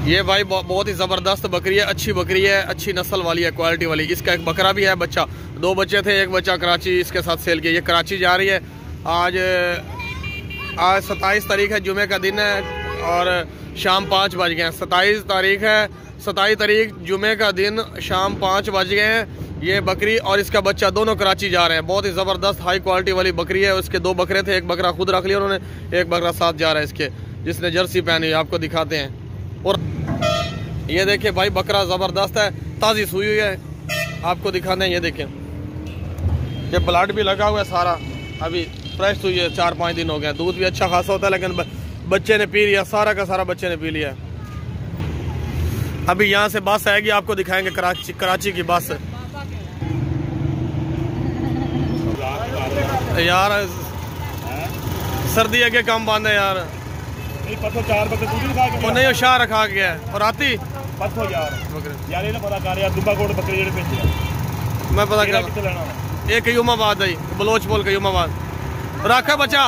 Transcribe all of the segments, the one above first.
ये भाई बहुत ही ज़बरदस्त बकरी है, अच्छी बकरी है, अच्छी नस्ल वाली है, क्वालिटी वाली। इसका एक बकरा भी है, बच्चा, 2 बच्चे थे, एक बच्चा कराची इसके साथ सेल किया। ये कराची जा रही है। आज 27 तारीख है, जुमे का दिन है और शाम 5 बज गए हैं। 27 तारीख है, 27 तारीख जुमे का दिन, शाम 5 बज गए हैं। ये बकरी और इसका बच्चा दोनों कराची जा रहे हैं। बहुत ही ज़बरदस्त हाई क्वालिटी वाली बकरी है। उसके 2 बकरे थे, एक बकरा खुद रख लिया उन्होंने, एक बकरा साथ जा रहा है इसके, जिसने जर्सी पहनी, आपको दिखाते हैं। और ये देखिए भाई, बकरा ज़बरदस्त है, ताज़ी सुई हुई है, आपको दिखाते हैं। ये देखें, ये ब्लड भी लगा हुआ है सारा, अभी फ्रेश हुई है, 4-5 दिन हो गए। दूध भी अच्छा खासा होता है, लेकिन बच्चे ने पी लिया, सारा का सारा बच्चे ने पी लिया। अभी यहाँ से बस आएगी, आपको दिखाएंगे कराची की बस। यार सर्दी के कम बंद है यार। नहीं शाह रखा गया है। और आती मैं पता कर एक कयूमाबाद है, बलोच बोल कयूमाबाद रखा बच्चा।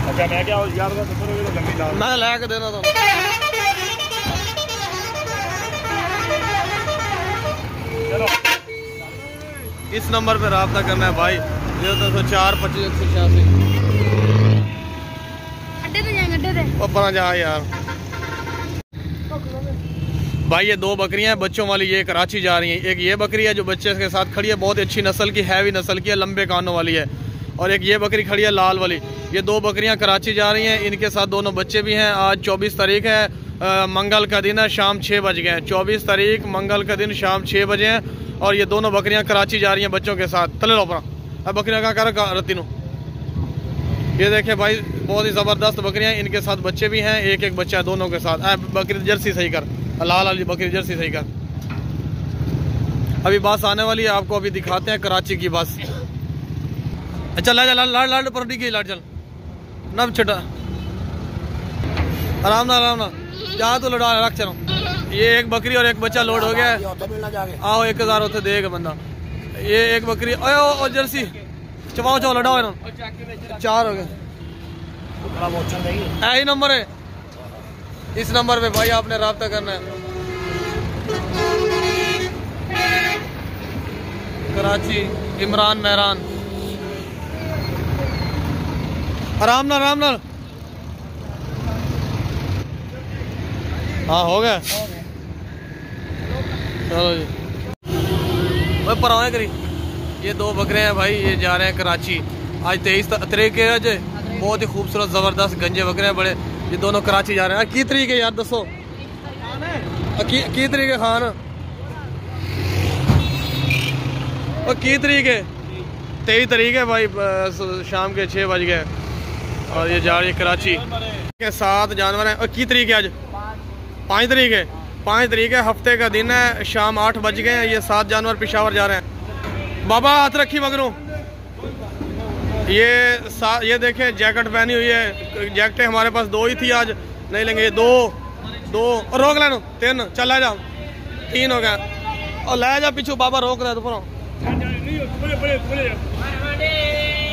अच्छा मैं क्या यार मैं ला के देना था। इस नंबर पे रब्ता करना है भाई, 04 25 186। अपना जा यार भाई। ये 2 बकरियां हैं बच्चों वाली, ये कराची जा रही हैं। एक ये बकरी है जो बच्चे के साथ खड़ी है, बहुत अच्छी नस्ल की, हैवी नस्ल की है, लंबे कानों वाली है। और एक ये बकरी खड़ी है लाल वाली। ये 2 बकरियां कराची जा रही हैं, इनके साथ दोनों बच्चे भी हैं। आज 24 तारीख है, मंगल का दिन है, शाम 6 बज गए हैं। 24 तारीख मंगल का दिन, शाम 6 बजे हैं। और ये दोनों बकरियां कराची जा रही हैं बच्चों के साथ। तले लो अपना, अब बकरियां कहाँ कर रती नो। ये देखे भाई, बहुत ही ज़बरदस्त बकरियां, इनके साथ बच्चे भी हैं, एक बच्चा है दोनों के साथ। बकरी जर्सी सही कर, लाल वाली बकरी जर्सी सही कर। अभी बस आने वाली है, आपको अभी दिखाते हैं कराची की बस। अच्छा लाड पर की लाड चल नब छटा, आराम ना जा तो लड़ा रख चलो। ये एक बकरी और एक बच्चा लोड हो गया है। आओ 1000 होते देगा बंदा। ये एक बकरी और जर्सी चबाओ चो लड़ाओ ना, 4 हो गए। यही नंबर है, इस नंबर पे भाई आपने रब्ता करना है। कराची इमरान मेहरान। आराम ना हाँ हो गया। चलो जी पर आए करी। ये 2 बकरे हैं भाई, ये जा रहे हैं कराची। आज 23 तारीख है, आज बहुत ही खूबसूरत ज़बरदस्त गंजे बकरे हैं बड़े। ये दोनों कराची जा रहे हैं। की तरीके यार दसो, की तरीके खान और की तरीके 23 तारीख है भाई, शाम के 6 बज गए। और ये जा रही है कराची के 7 जानवर हैं। और की तरीके आज 5 तारीख है, 5 तारीख है, हफ्ते का दिन है, शाम 8 बज गए हैं। ये 7 जानवर पेशावर जा रहे हैं। बाबा हाथ रखी मगरों। ये देखें जैकेट पहनी हुई है। जैकेटें हमारे पास 2 ही थी, आज नहीं लेंगे। 2 और रोक लेना 3 चल ले जाओ, 3 हो गया। और ले जा पीछू बाबा रोक रहे तो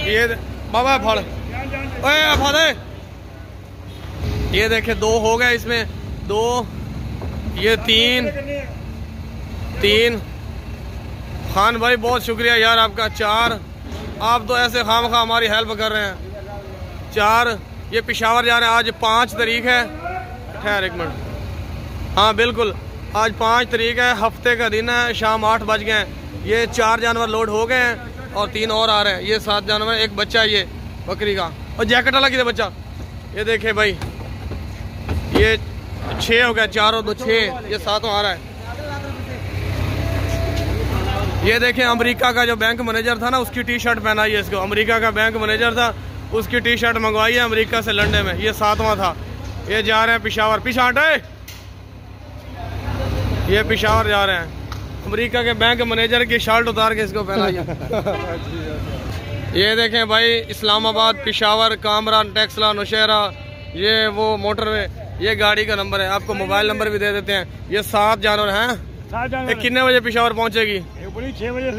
ये बाबा फड़ दे। ये देखे 2 हो गए इसमें, 2 ये 3 खान भाई बहुत शुक्रिया यार आपका। 4 आप तो ऐसे खामखा हमारी हेल्प कर रहे हैं। 4 ये पेशावर जा रहे हैं। आज 5 तारीख है, ठहर 1 मिनट, हाँ बिल्कुल आज 5 तारीख है, हफ्ते का दिन है, शाम 8 बज गए हैं। ये 4 जानवर लोड हो गए हैं और 3 और आ रहे हैं। ये 7 जानवर, एक बच्चा है ये बकरी का। और जैकेट वाला किधर बच्चा। ये देखे भाई, ये 6 हो गया, 4 और 2 6, ये 7 आ रहा है। ये देखें अमेरिका का जो बैंक मैनेजर था ना, उसकी टी-शर्ट पहनाई है इसको। अमेरिका का बैंक मैनेजर था, उसकी टी-शर्ट मंगवाई है अमेरिका से लंदन में। ये 7वां था। ये जा रहे हैं पेशावर, पीछे हटे, ये पेशावर जा रहे हैं। अमेरिका के बैंक मैनेजर की शर्ट उतार के इसको पहनाई है। ये देखें भाई, इस्लामाबाद, पेशावर, कामरान, टेक्सला, नौशहरा, ये वो मोटरवे। ये गाड़ी का नंबर है, आपको मोबाइल नंबर भी दे देते हैं। ये 7 जानवर हैं। कितने बजे पेशावर पहुंचेगी? 6 बजे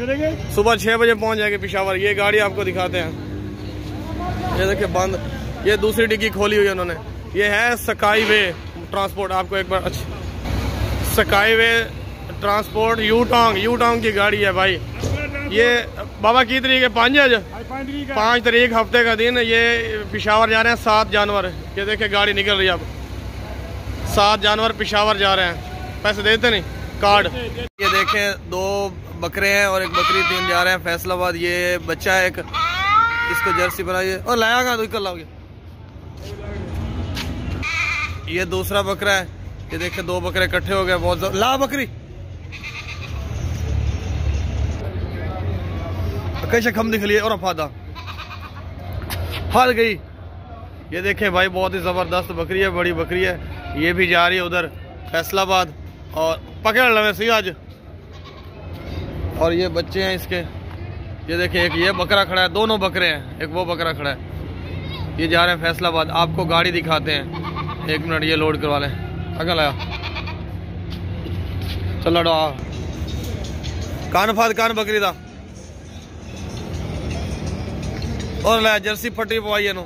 सुबह 6 बजे पहुंच जाएगी पेशावर। ये गाड़ी आपको दिखाते हैं। ये देखिए बंद, ये दूसरी डिग्गी खोली हुई है उन्होंने। ये है स्काई वे ट्रांसपोर्ट। आपको एक बार अच्छा, स्काई वे ट्रांसपोर्ट यूटोंग की गाड़ी है भाई। ये बाबा की तरीक है 5 तारीख हफ्ते का दिन। ये पेशावर जा रहे हैं 7 जानवर। ये देखे गाड़ी निकल रही है अब। 7 जानवर पेशावर जा रहे हैं, पैसे देते नहीं कार्ड। ये देखें 2 बकरे हैं और एक बकरी, 3 जा रहे हैं फैसलाबाद। ये बच्चा है एक, इसको जर्सी बनाइए और लाया कहाँ तो लाओगे। ये दूसरा बकरा है। ये देखे 2 बकरे इकट्ठे हो गए, बहुत ला बकरी कैसे खम दिख लिए और फादा फल गई। ये देखें भाई बहुत ही जबरदस्त बकरी है, बड़ी बकरी है। ये भी जा रही है उधर फैसलाबाद और पकड़ लवे सी आज। और ये बच्चे हैं इसके। ये देखें एक ये बकरा खड़ा है, दोनों बकरे हैं, एक वो बकरा खड़ा है। ये जा रहे हैं फैसलाबाद। आपको गाड़ी दिखाते हैं, 1 मिनट ये लोड करवा लें। अगल आया चलो डा कान फाद कान बकरी दा और लाया जर्सी पट्टी पवाई नो।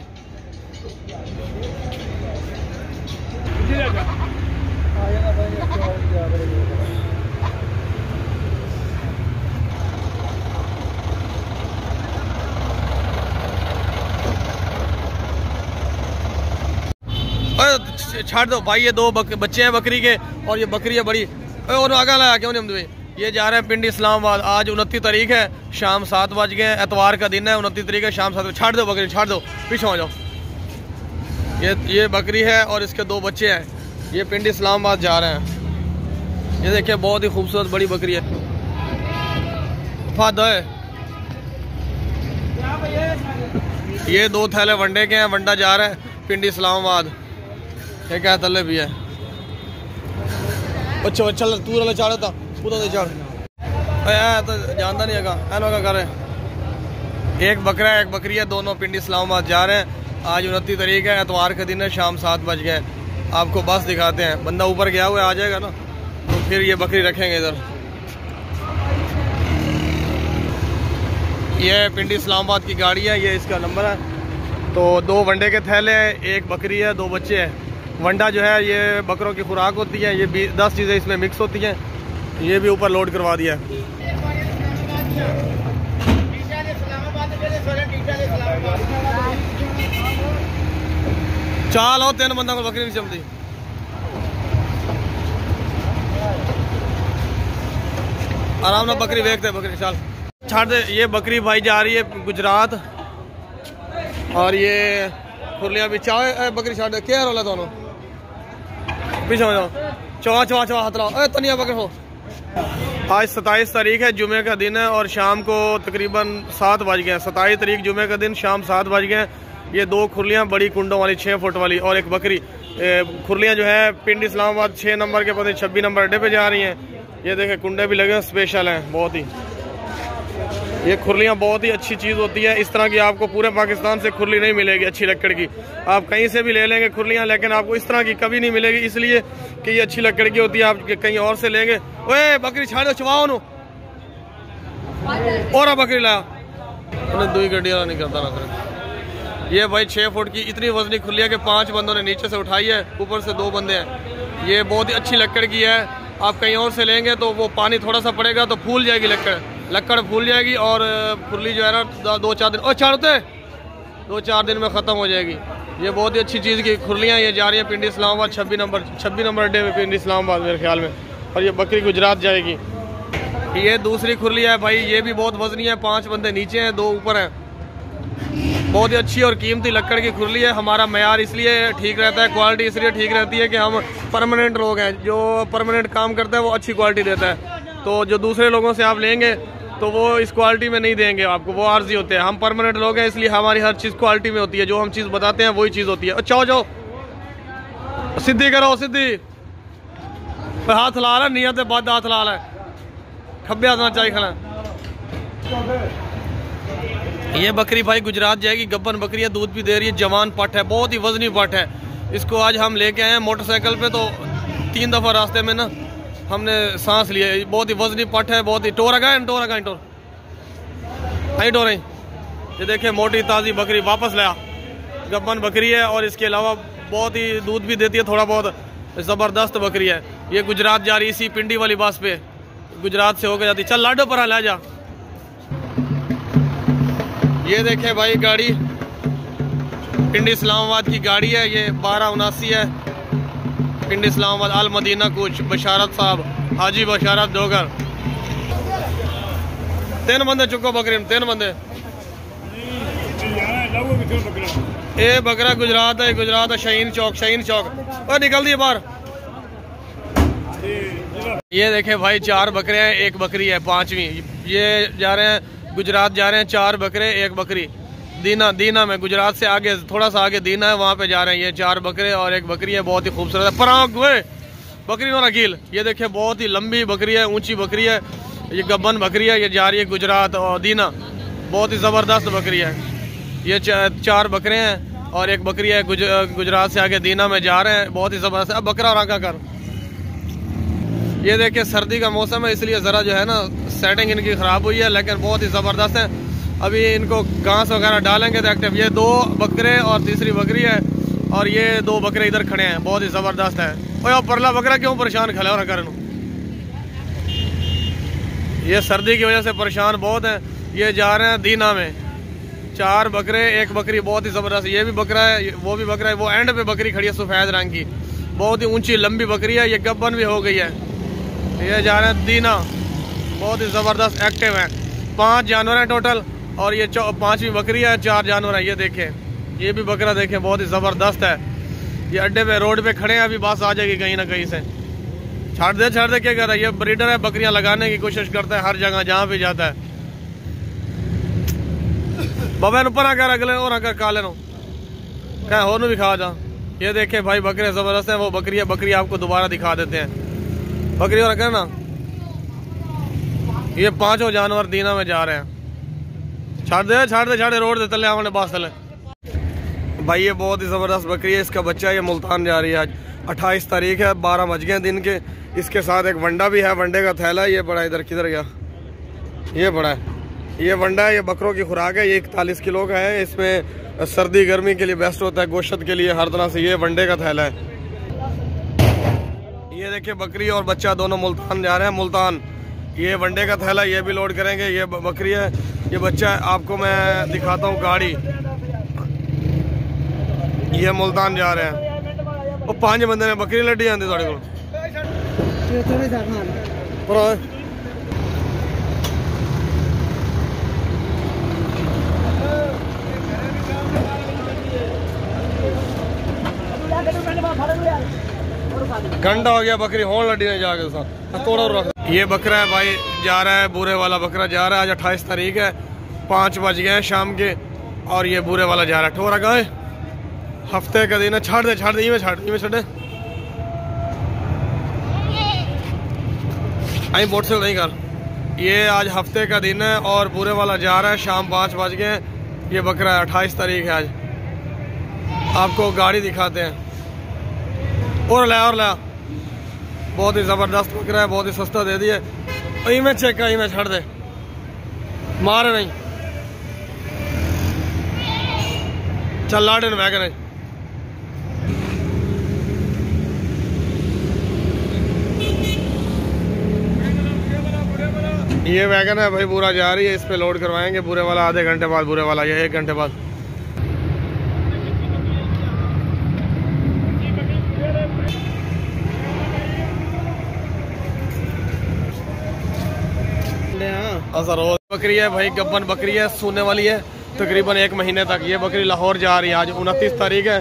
छाड़ दो भाई। ये 2 बच्चे हैं बकरी के और ये बकरी है बड़ी। और आगा लाया क्यों नहीं। ये जा रहे हैं पिंडी इस्लामाबाद। आज 29 तारीख है, शाम 7 बज गए। एतवार का दिन है, 29 तारीख है, शाम 7। छाड़ दो बकरी, छाड़ दो, पीछे हो जाओ। ये बकरी है और इसके 2 बच्चे हैं। ये पिंडी इस्लामाबाद जा रहे हैं। ये देखिए बहुत ही खूबसूरत बड़ी बकरी है। फादा है। ये 2 थैले वंडे के हैं। वंडा जा रहा है पिंडी इस्लामाबाद। ये क्या तले भी है। अच्छा चल तू वाला चाड़ था उधर चाड़ तो जानता नहीं है ऐनो का कर रहे। एक बकरा है एक बकरी है, दोनों पिंडी इस्लामाबाद जा रहे हैं। आज 29 तारीख है, एतवार का दिन है, शाम 7 बज गए। आपको बस दिखाते हैं। बंदा ऊपर गया हुआ आ जाएगा ना तो फिर ये बकरी रखेंगे इधर। ये पिंडी इस्लामाबाद की गाड़ी है, ये इसका नंबर है। तो 2 वंडे के थैले हैं, 1 बकरी है, 2 बच्चे हैं। वंडा जो है ये बकरों की खुराक होती है। ये 10 चीज़ें इसमें मिक्स होती हैं। ये भी ऊपर लोड करवा दिया है। चाल हो 3 बंदा को बकरी नहीं जमती। आराम ना बकरी देखते बकरी चाल छाड़ दे। ये बकरी भाई जा रही है गुजरात और ये खुरलियाँ भी चाहे बकरी छाड़ दे। क्या रोला दोनों पीछे हो जाओ। चवा हाथ लाओ तनिया बकरी हो। आज 27 तारीख है, जुमे का दिन है और शाम को तकरीबन 7 बज गए। 27 तारीख जुमे का दिन शाम 7 बज गए। ये 2 खुरलियाँ बड़ी कुंडों वाली 6 फुट वाली और एक बकरी। खुरलियाँ जो है पिंडी इस्लामाबाद 6 नंबर के पता 26 नंबर अड्डे पे जा रही हैं। ये देखें कुंडे भी लगे हैं, स्पेशल हैं बहुत ही। ये खुरलियाँ बहुत ही अच्छी चीज़ होती है। इस तरह की आपको पूरे पाकिस्तान से खुरली नहीं मिलेगी अच्छी लकड़ की। आप कहीं से भी ले लेंगे खुरलियाँ, लेकिन आपको इस तरह की कभी नहीं मिलेगी, इसलिए कि ये अच्छी लकड़ की होती है। आप कहीं और से लेंगे। ओए बकरी छाड़ दो चवाओ नो और बकरी लाया उन्हें 2 गड्डी वाला नहीं करता ना। ये भाई 6 फुट की इतनी वजनी खुरलियाँ के 5 बंदों ने नीचे से उठाई है, ऊपर से 2 बंदे हैं। ये बहुत ही अच्छी लकड़ की है। आप कहीं और से लेंगे तो वो पानी थोड़ा सा पड़ेगा तो फूल जाएगी लकड़ फूल जाएगी और खुरली जो है ना 2-4 दिन और छाड़ते 2-4 दिन में ख़त्म हो जाएगी। ये बहुत ही अच्छी चीज़ की खुरलियाँ ये जा रही हैं पिंडी इस्लामाबाद 26 नंबर अड्डे में पिंडी इस्लामाबाद मेरे ख्याल में। और ये बकरी गुजरात जाएगी। ये दूसरी खुरली है भाई, ये भी बहुत वजनी है। 5 बंदे नीचे हैं, 2 ऊपर हैं। बहुत ही अच्छी और कीमती लकड़ की खुरली है। हमारा मयार इसलिए ठीक रहता है, क्वालिटी इसलिए ठीक रहती है कि हम परमानेंट लोग हैं। जो परमानेंट काम करता है वो अच्छी क्वालिटी देता है। तो जो दूसरे लोगों से आप लेंगे तो वो इस क्वालिटी में नहीं देंगे आपको, वो आर्जी होते हैं। हम परमानेंट लोग हैं इसलिए हमारी हर चीज़ क्वालिटी में होती है। जो हम चीज़ बताते हैं वही चीज़ होती है। अच्छा जाओ सीधी करो, सीधी हाथ ला रहा नियत बाद हाथ ला रहा है, खब्बे हाथ ना चाहिए खाना। ये बकरी भाई गुजरात जाएगी, गब्बन बकरी है, दूध भी दे रही है, जवान पट है, बहुत ही वजनी पट है। इसको आज हम लेके आए हैं मोटरसाइकिल पे, तो 3 दफ़ा रास्ते में ना हमने सांस लिया। बहुत ही वजनी पट है, बहुत ही टोर ये देखे मोटी ताज़ी बकरी वापस लाया, गब्बन बकरी है। और इसके अलावा बहुत ही दूध भी देती है थोड़ा बहुत, ज़बरदस्त बकरी है। ये गुजरात जा रही इसी पिंडी वाली बस पे, गुजरात से होकर जाती। चल लाडो पर ले जा। ये देखे भाई गाड़ी पिंडी इस्लामाबाद की गाड़ी है, ये 1279 है। पिंडी इस्लामाबाद अल मदीना कुछ बशारत साहब हाजी बशारत डोगर। 3 बंदे चुको बकरी में, 3 बंदे। ये बकरा गुजरात है, गुजरात है शाहीन चौक, शाहीन चौक और निकल दिए बाहर। ये देखे भाई 4 बकरे हैं, 1 बकरी है 5वीं। ये जा रहे हैं गुजरात, जा रहे हैं 4 बकरे 1 बकरी। दीना, दीना में गुजरात से आगे थोड़ा सा आगे दीना है, वहाँ पे जा रहे हैं। ये 4 बकरे और 1 बकरी है, बहुत ही खूबसूरत है। पराग बकरी और अकील, ये देखिए बहुत ही लंबी बकरी है, ऊंची बकरी है। ये गब्बन बकरी है, ये जा रही है गुजरात और दीना, बहुत ही ज़बरदस्त बकरी है। ये 4 बकरे हैं और 1 बकरी है, गुजरात से आगे दीना में जा रहे हैं, बहुत ही ज़बरदस्त। अब बकरा और आका कर। ये देखिए सर्दी का मौसम है, इसलिए ज़रा जो है ना सेटिंग इनकी ख़राब हुई है, लेकिन बहुत ही ज़बरदस्त है। अभी इनको घास वगैरह डालेंगे तो एक्टिव। ये 2 बकरे और तीसरी बकरी है और ये 2 बकरे इधर खड़े हैं, बहुत ही ज़बरदस्त है। और परला बकरा क्यों परेशान खड़ा हो रहा, ये सर्दी की वजह से परेशान बहुत है। ये जा रहे हैं दीना में, 4 बकरे 1 बकरी, बहुत ही ज़बरदस्त। ये भी बकरा है, वो भी बकरा है। वो एंड पे बकरी खड़ी है सफ़ेद रंग की, बहुत ही ऊंची लंबी बकरी है। ये गब्बन भी हो गई है। ये जा रहे हैं दीना, बहुत ही ज़बरदस्त एक्टिव है। 5 जानवर हैं टोटल और ये 5वीं बकरी है, 4 जानवर है। ये देखें, ये भी बकरा देखें, बहुत ही ज़बरदस्त है। ये अड्डे पे रोड पे खड़े हैं, अभी बस आ जाएगी कहीं ना कहीं से। छाड़ दे क्या कर रहा है, ये ब्रीडर है, बकरियां लगाने की कोशिश करता है हर जगह जहाँ पे जाता है। बाबा ऊपर आकर अगले और आकर काले नो क्या हो भी खा जा। ये देखे भाई बकरे ज़बरदस्त है। वो बकरी आपको दोबारा दिखा देते हैं। बकरी और ना, ये 5 जानवर दीना में जा रहे हैं। छाड़ दे रोड दे तले आने बास तले। भाई ये बहुत ही ज़बरदस्त बकरी है, इसका बच्चा ये मुल्तान जा रही है। आज 28 तारीख है, 12 बज गए दिन के। इसके साथ एक वंडा भी है, वंडे का थैला। ये बड़ा इधर किधर गया, ये बड़ा है, ये वंडा है। ये बकरों की खुराक है, ये 41 किलो का है। इसमें सर्दी गर्मी के लिए बेस्ट होता है, गोश्त के लिए हर तरह से। ये वंडे का थैला है। ये देखिए बकरी और बच्चा दोनों मुल्तान जा रहे हैं। मुल्तान ये वनडे का थैला, ये भी लोड करेंगे। ये बकरी है, ये बच्चा है। आपको मैं दिखाता हूँ गाड़ी। ये मुल्तान जा रहे हैं। वो 5 बंदे ने बकरी लड्डी आती थोड़े को। घंटा हो गया बकरी होन लड्डी ने जाके तोड़ा रख। ये बकरा है भाई, जा रहा है बूरे वाला बकरा जा रहा है। आज 28 तारीख है, 5 बज गए हैं शाम के और ये बूरे वाला जा रहा है। ठोरा गए हफ्ते का दिन है। छाड़ दे ये छड़े आई बोट से नहीं कर। ये आज हफ्ते का दिन है और बूरे वाला जा रहा है। शाम 5 बज गए। ये बकरा है, 28 तारीख है आज। आपको गाड़ी दिखाते हैं। और ला बहुत ही ज़बरदस्त बकरा है, बहुत ही सस्ता दे दिए। में चेक कर, में छड़ दे, मारे नहीं। चल लाडन वैगन है। ये वैगन है भाई, पूरा जा रही है। इस पे लोड करवाएंगे बुरे वाला आधे घंटे बाद, बुरे वाला ये 1 घंटे बाद। रोज बकरी है भाई, गब्बन बकरी है, सोने वाली है तकरीबन 1 महीने तक। ये बकरी लाहौर जा रही है। आज 29 तारीख है,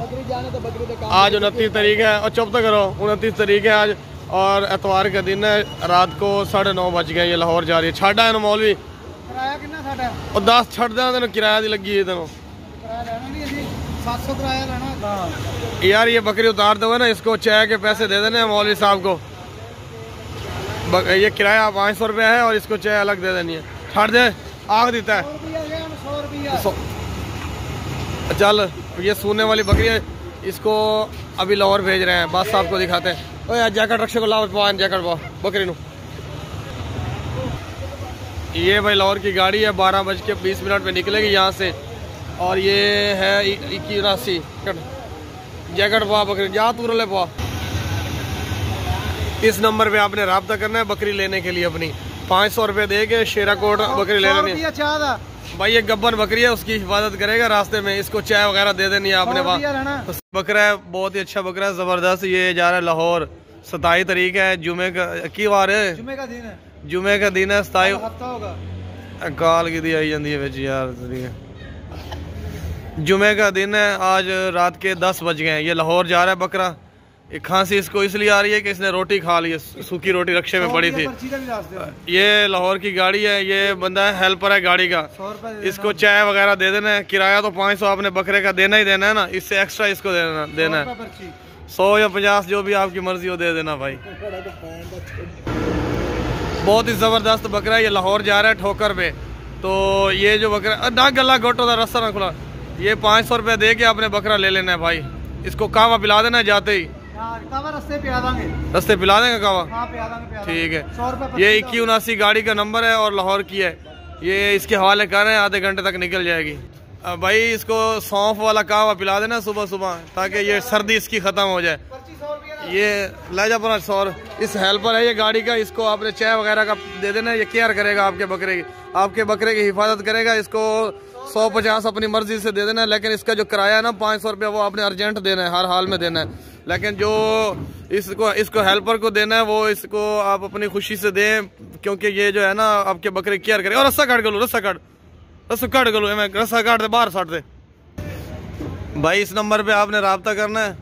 आज 29 तारीख है। और चुप तो करो, 29 तारीख है आज और एतवार का दिन है। रात को 9:30 बज गए। ये लाहौर जा रही है। छाड़ा है ना मौलवी और 10 छड़ देना तेन किराया दी लगी है तेन 700 किराया लेना यार। ये बकरी उतार दो ना, इसको चाय के पैसे दे देने मौलवी साहब को। ये किराया 500 रुपया है और इसको चाय अलग दे देनी है। छाड़ दे, आग देता है। चल ये सोने वाली बकरी है, इसको अभी लाहौर भेज रहे हैं। बस आपको दिखाते हैं। ओए जैकेट रक्षे को लाओ, जैकेट पाओ बकरी नू। ये भाई लाहौर की गाड़ी है, 12:20 पे निकलेगी यहाँ से। और ये है 81। जैकेट पा बकरी जा तू ले पा। इस नंबर पे आपने राब्ता करना है बकरी लेने के लिए अपनी। 500 रुपये दे के शेराकोट बकरी ले लेनी है भाई। ये गब्बर बकरी है, उसकी हिफाजत करेगा रास्ते में। इसको चाय वगैरह दे देनी है आपने वहाँ। बकरा है, बहुत ही अच्छा बकरा है, जबरदस्त। ये जा रहा है लाहौर। 27 तारीख है, जुमे का की वार है, जुमे का दिन है। जुमे का दिन है 27 काल की दी आई जाती है यार। जुमे का दिन है, आज रात के 10 बज गए हैं। ये लाहौर जा रहा है बकरा। एक खांसी इसको इसलिए आ रही है कि इसने रोटी खा ली है, सूखी रोटी रक्शे में पड़ी थी। ये लाहौर की गाड़ी है, ये बंदा है हेल्पर है गाड़ी का। इसको चाय वगैरह दे देना है। किराया तो 500 आपने बकरे का देना ही देना है ना, इससे एक्स्ट्रा इसको देना है 100 या 50 जो भी आपकी मर्जी हो दे देना भाई। बहुत ही जबरदस्त बकरा है। ये लाहौर जा रहा है ठोकर पे। तो ये जो बकरा ना गला गोटो का रास्ता ना खुला, ये 500 रुपये दे के आपने बकरा ले लेना है भाई। इसको कावा पिला देना जाते ही। रस्ते पिला देंगे कावा, ठीक है। ये 2179 गाड़ी का नंबर है और लाहौर की है। ये इसके हवाले कर रहे हैं, आधे घंटे तक निकल जाएगी। भाई इसको सौंफ वाला कावा पिला देना सुबह सुबह, ताकि ये सर्दी इसकी खत्म हो जाए। ये लाजा पर 100 इस हेल्पर है ये गाड़ी का। इसको आपने चाय वगैरह का दे देना। ये केयर करेगा आपके बकरे की हिफाजत करेगा। इसको 100-50 अपनी मर्जी से दे देना है, लेकिन इसका जो किराया है ना 500 रुपया, वो आपने अर्जेंट देना है, हर हाल में देना है। लेकिन जो इसको हेल्पर को देना है वो इसको आप अपनी खुशी से दें, क्योंकि ये जो है ना आपके बकरे केयर करें। और रस्सा काट गलो, रस्सा काट गलो, रस्सा काट दे, बाहर साट दे भाई। इस नंबर पे आपने राब्ता करना है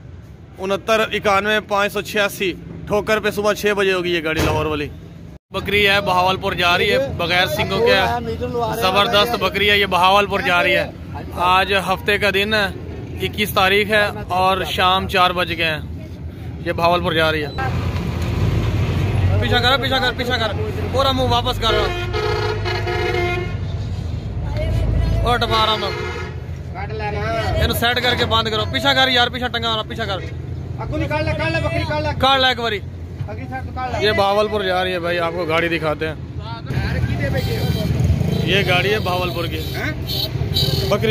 6991 586 ठोकर पे। सुबह 6 बजे होगी ये गाड़ी लाहौर वाली। बकरी है बहावलपुर जा रही है, बगैर सिंगों के, जबरदस्त बकरी है। ये बहावलपुर जा रही है। आज हफ्ते का दिन है, 21 तारीख है और शाम 4 बज गए हैं। ये बहावलपुर जा रही है। पीछा कर पूरा मुंह वापस कर। और टपा रहा हूं, इन सेट करके बंद करो। पीछा कर यार, पीछा टंगा वाला, पीछा कर, काट ला एक बारी। ये बहावलपुर जा रही है भाई, आपको गाड़ी दिखाते हैं। ये गाड़ी है बहावलपुर की बकरी।